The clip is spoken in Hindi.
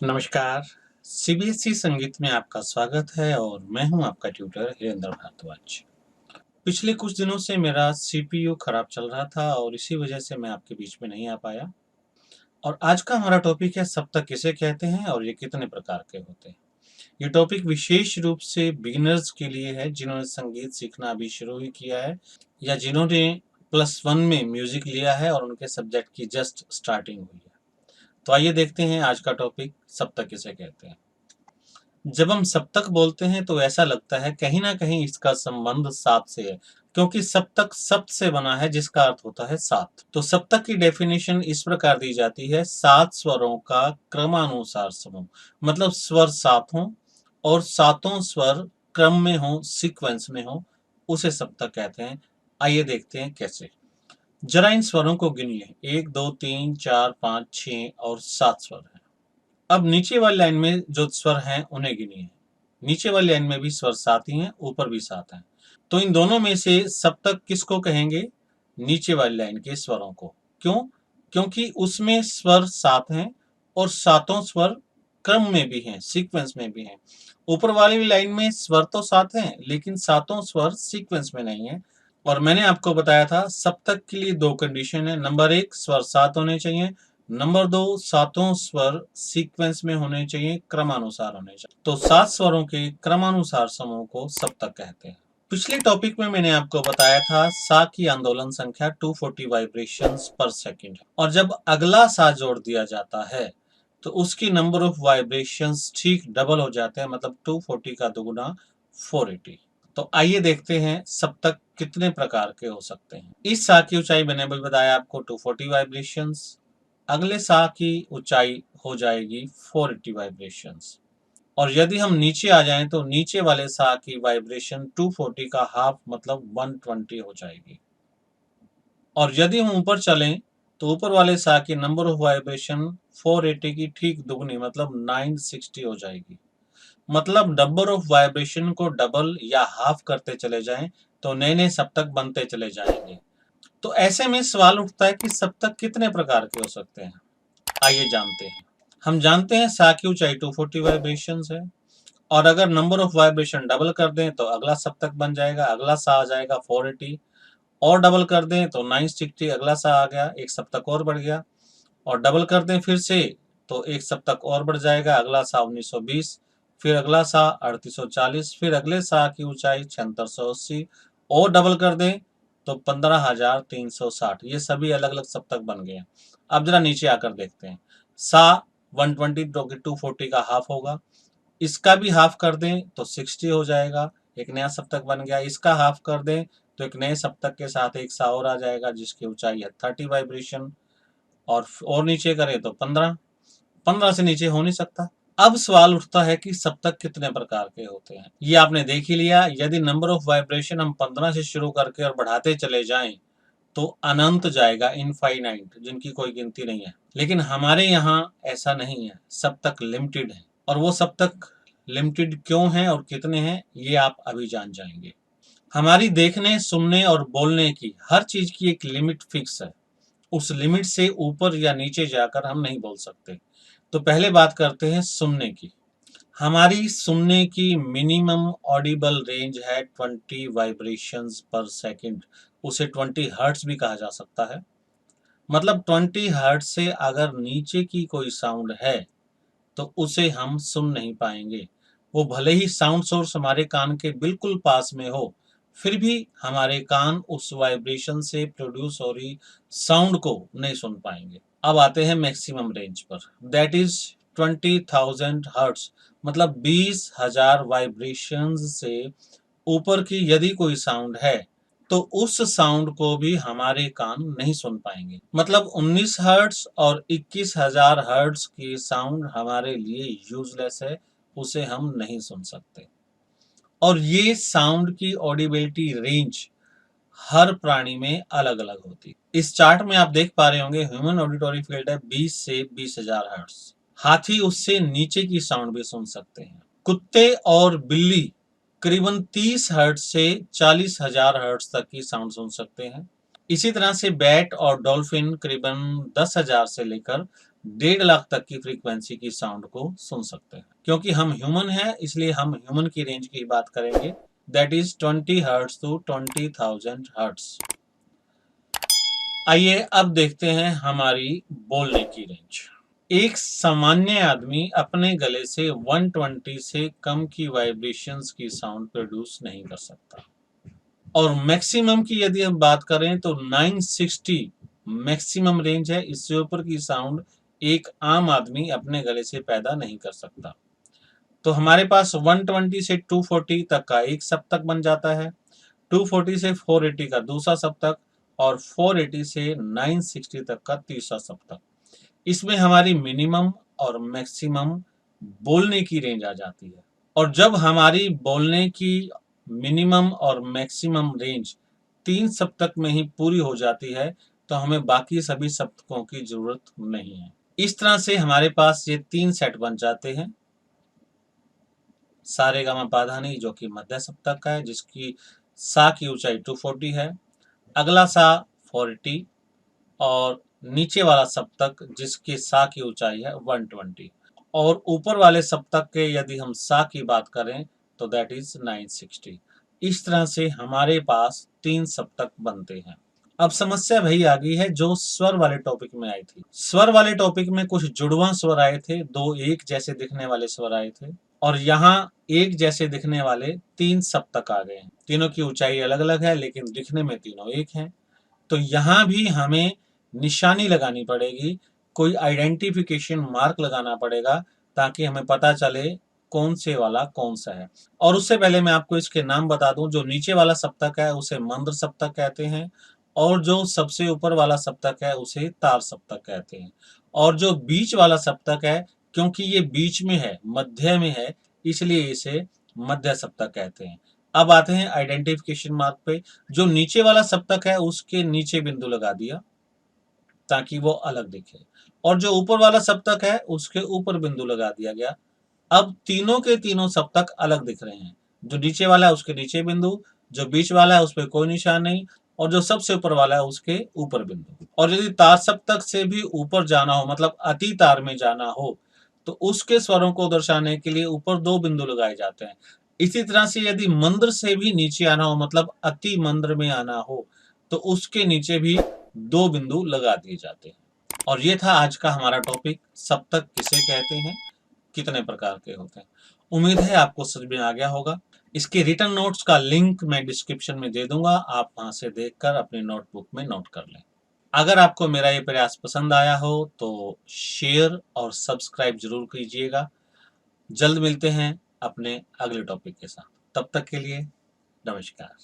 नमस्कार। सीबीएसई संगीत में आपका स्वागत है और मैं हूं आपका ट्यूटर हिरेंद्र भारद्वाज। पिछले कुछ दिनों से मेरा सीपीयू खराब चल रहा था और इसी वजह से मैं आपके बीच में नहीं आ पाया। और आज का हमारा टॉपिक है सप्तक किसे कहते हैं और ये कितने प्रकार के होते हैं। ये टॉपिक विशेष रूप से बिगिनर्स के लिए है जिन्होंने संगीत सीखना अभी शुरू ही किया है या जिन्होंने +1 में म्यूजिक लिया है और उनके सब्जेक्ट की जस्ट स्टार्टिंग हुई है। तो आइए देखते हैं आज का टॉपिक सप्तक किसे कहते हैं। जब हम सप्तक बोलते हैं तो ऐसा लगता है कहीं ना कहीं इसका संबंध सात से है, क्योंकि सप्तक सप्त से बना है जिसका अर्थ होता है सात। तो सप्तक की डेफिनेशन इस प्रकार दी जाती है, सात स्वरों का क्रमानुसार समूह। मतलब स्वर सात हों और सातों स्वर क्रम में हो, सीक्वेंस में हो, उसे सप्तक कहते हैं। आइए देखते हैं कैसे। जरा इन स्वरों को गिनिए, 1 2 3 4 5 6 और 7 स्वर हैं। अब नीचे वाली लाइन में जो स्वर हैं उन्हें गिनिए। नीचे वाली लाइन में भी स्वर सात ही हैं, ऊपर भी सात हैं। तो इन दोनों में से सप्तक किसको कहेंगे? नीचे वाली लाइन के स्वरों को। क्यों? क्योंकि उसमें स्वर सात हैं और सातों स्वर क्रम में भी हैं, सीक्वेंस में भी हैं। ऊपर वाली लाइन में स्वर तो सात हैं लेकिन सातों स्वर सीक्वेंस में नहीं है। और मैंने आपको बताया था सप्तक के लिए दो कंडीशन है। नंबर 1, स्वर सात होने चाहिए। नंबर 2, सातों स्वर सीक्वेंस में होने चाहिए, क्रमानुसार होने चाहिए। तो 7 स्वरों के क्रमानुसार समूह को सप्तक कहते हैं। पिछले टॉपिक में मैंने आपको बताया था सा की आंदोलन संख्या 240 वाइब्रेशंस पर सेकंड, और जब अगला सा जोड़ दिया जाता है तो उसकी नंबर ऑफ वाइब्रेशंस ठीक डबल हो जाते हैं। मतलब 240 का दुगुना 480। तो आइए देखते हैं सप्तक कितने प्रकार के हो सकते हैं। इस सा की ऊंचाई मैंने अभी बताया आपको 240 वाइब्रेशंस। अगले सा की ऊंचाई हो जाएगी 480 वाइब्रेशंस। और यदि हम नीचे आ जाएं तो नीचे वाले सा की वाइब्रेशन 240 का हाफ मतलब 120 हो जाएगी। और यदि हम ऊपर चलें तो ऊपर वाले सा की नंबर ऑफ वाइब्रेशन 480 की ठीक दुगनी मतलब 960 हो जाएगी। मतलब नंबर ऑफ वाइब्रेशन को डबल या हाफ करते चले जाएं तो नए नए सप्तक बनते चले जाएंगे। तो ऐसे में सवाल उठता है कि सप्तक कितने प्रकार के हो सकते हैं। आइए जानते हैं। हम जानते हैं सा की ऊंचाई 240 वाइब्रेशन है, और अगर नंबर ऑफ वाइब्रेशन डबल कर दें तो अगला सप्तक बन जाएगा। अगला सा आ जाएगा 480, और डबल कर दें तो 960, अगला सा आ गया, एक सप्तक और बढ़ गया। और डबल कर दें फिर से तो एक सप्तक और बढ़ जाएगा, अगला सा 1920, फिर अगला सा 3840, फिर अगले सा की ऊंचाई 7680, और डबल कर दें तो 15360। ये सभी अलग अलग सप्तक बन गए। अब जरा नीचे आकर देखते हैं। सा 120 जो कि 240 का हाफ होगा, इसका भी हाफ कर दें तो 60 हो जाएगा, एक नया सप्तक बन गया। इसका हाफ कर दें तो एक नए सप्तक के साथ एक सा और आ जाएगा जिसकी ऊंचाई है 30 वाइब्रेशन। और नीचे करें तो 15 से नीचे हो नहीं सकता। अब सवाल उठता है कि सप्तक कितने प्रकार के होते हैं। ये आपने देख ही लिया। यदि नंबर ऑफ वाइब्रेशन हम 15 से शुरू करके और बढ़ाते चले जाएं तो अनंत जाएगा, इनफाइनाइट, जिनकी कोई गिनती नहीं है। लेकिन हमारे यहाँ ऐसा नहीं है, सप्तक लिमिटेड है। और वो सप्तक लिमिटेड क्यों है और कितने हैं ये आप अभी जान जाएंगे। हमारी देखने, सुनने और बोलने की हर चीज की एक लिमिट फिक्स है। उस लिमिट से ऊपर या नीचे जाकर हम नहीं बोल सकते। तो पहले बात करते हैं सुनने की। हमारी सुनने की मिनिमम ऑडिबल रेंज है 20 वाइब्रेशंस पर सेकंड। उसे 20 हर्ट्ज भी कहा जा सकता है। मतलब 20 हर्ट्ज से अगर नीचे की कोई साउंड है तो उसे हम सुन नहीं पाएंगे। वो भले ही साउंड सोर्स हमारे कान के बिल्कुल पास में हो, फिर भी हमारे कान उस वाइब्रेशन से प्रोड्यूस हो रही साउंड को नहीं सुन पाएंगे। अब आते हैं मैक्सिमम रेंज पर, दैट इज 20,000 हर्ट्ज। मतलब 20,000 वाइब्रेशंस से ऊपर की यदि कोई साउंड है तो उस साउंड को भी हमारे कान नहीं सुन पाएंगे। मतलब 19 हर्ट्ज और 21,000 हर्ट्ज की साउंड हमारे लिए यूजलेस है, उसे हम नहीं सुन सकते। और ये साउंड की ऑडिबिलिटी रेंज हर प्राणी में अलग अलग होती है। इस चार्ट में आप देख पा रहे होंगे ह्यूमन ऑडिटोरी फील्ड है 20 से 20,000 हर्ट्ज। हाथी उससे नीचे की साउंड भी सुन सकते हैं। कुत्ते और बिल्ली करीबन 30 हर्ट्ज से 40,000 हर्ट्ज तक की साउंड सुन सकते हैं। इसी तरह से बैट और डॉल्फिन करीबन 10,000 से लेकर 1.5 लाख तक की फ्रीक्वेंसी की साउंड को सुन सकते हैं। क्योंकि हम ह्यूमन हैं, इसलिए हम ह्यूमन की रेंज की बात करेंगे, that is 20 hertz to 20,000 hertz. आइए अब देखते हैं हमारी बोलने की रेंज। एक सामान्य आदमी अपने गले से 120 से कम की वाइब्रेशंस की साउंड प्रोड्यूस नहीं कर सकता, और मैक्सिमम की यदि हम बात करें तो 960 मैक्सिमम रेंज है। इससे ऊपर की साउंड एक आम आदमी अपने गले से पैदा नहीं कर सकता। तो हमारे पास 120 से 240 तक का एक सप्तक बन जाता है, 240 से 480 का दूसरा सप्तक, और 480 से 960 तक का तीसरा सप्तक। इसमें हमारी मिनिमम और मैक्सिमम बोलने की रेंज आ जाती है। और जब हमारी बोलने की मिनिमम और मैक्सिमम रेंज 3 सप्तक में ही पूरी हो जाती है, तो हमें बाकी सभी सप्तकों की जरूरत नहीं है। इस तरह से हमारे पास ये 3 सेट बन जाते हैं। सारेगामापाधानी जो कि मध्य सप्तक का है, जिसकी सा की ऊंचाई 240 है, अगला सा 480, और नीचे वाला सप्तक जिसके सा की ऊंचाई है 120, और ऊपर वाले सप्तक के यदि हम सा की बात करें तो दैट इज 960। इस तरह से हमारे पास 3 सप्तक बनते हैं। अब समस्या वही आ गई है जो स्वर वाले टॉपिक में आई थी। स्वर वाले टॉपिक में कुछ जुड़वा स्वर आए थे, 2 एक जैसे दिखने वाले स्वर आए थे, और यहाँ एक जैसे दिखने वाले 3 सप्तक आ गए हैं। तीनों की ऊंचाई अलग अलग है, लेकिन दिखने में तीनों एक हैं। तो यहाँ भी हमें निशानी लगानी पड़ेगी, कोई आइडेंटिफिकेशन मार्क लगाना पड़ेगा, ताकि हमें पता चले कौन से वाला कौन सा है। और उससे पहले मैं आपको इसके नाम बता दूं, जो नीचे वाला सप्तक है उसे मंद्र सप्तक कहते हैं, और जो सबसे ऊपर वाला सप्तक है उसे तार सप्तक कहते हैं। और जो बीच वाला सप्तक है, क्योंकि ये बीच में है, मध्य में है, इसलिए इसे मध्य सप्तक कहते हैं। अब आते हैं आइडेंटिफिकेशन मार्क पे। जो नीचे वाला सप्तक है उसके नीचे बिंदु लगा दिया ताकि वो अलग दिखे, और जो ऊपर वाला सप्तक है उसके ऊपर बिंदु लगा दिया गया। अब तीनों के तीनों सप्तक अलग दिख रहे हैं। जो नीचे वाला है उसके नीचे बिंदु, जो बीच वाला है उस पर कोई निशान नहीं, और जो सबसे ऊपर वाला है उसके ऊपर बिंदु। और यदि तार सप्तक से भी ऊपर जाना हो, मतलब अति तार में जाना हो, तो उसके स्वरों को दर्शाने के लिए ऊपर 2 बिंदु लगाए जाते हैं। इसी तरह से यदि मंद्र से भी नीचे आना हो, मतलब अति मंद्र में आना हो, तो उसके नीचे भी 2 बिंदु लगा दिए जाते हैं। और ये था आज का हमारा टॉपिक, सप्तक किसे कहते हैं, कितने प्रकार के होते हैं। उम्मीद है आपको समझ में आ गया होगा। इसके रिटन नोट्स का लिंक मैं डिस्क्रिप्शन में दे दूंगा, आप वहां से देखकर अपनी नोटबुक में नोट कर लें। अगर आपको मेरा ये प्रयास पसंद आया हो तो शेयर और सब्सक्राइब जरूर कीजिएगा। जल्द मिलते हैं अपने अगले टॉपिक के साथ। तब तक के लिए नमस्कार।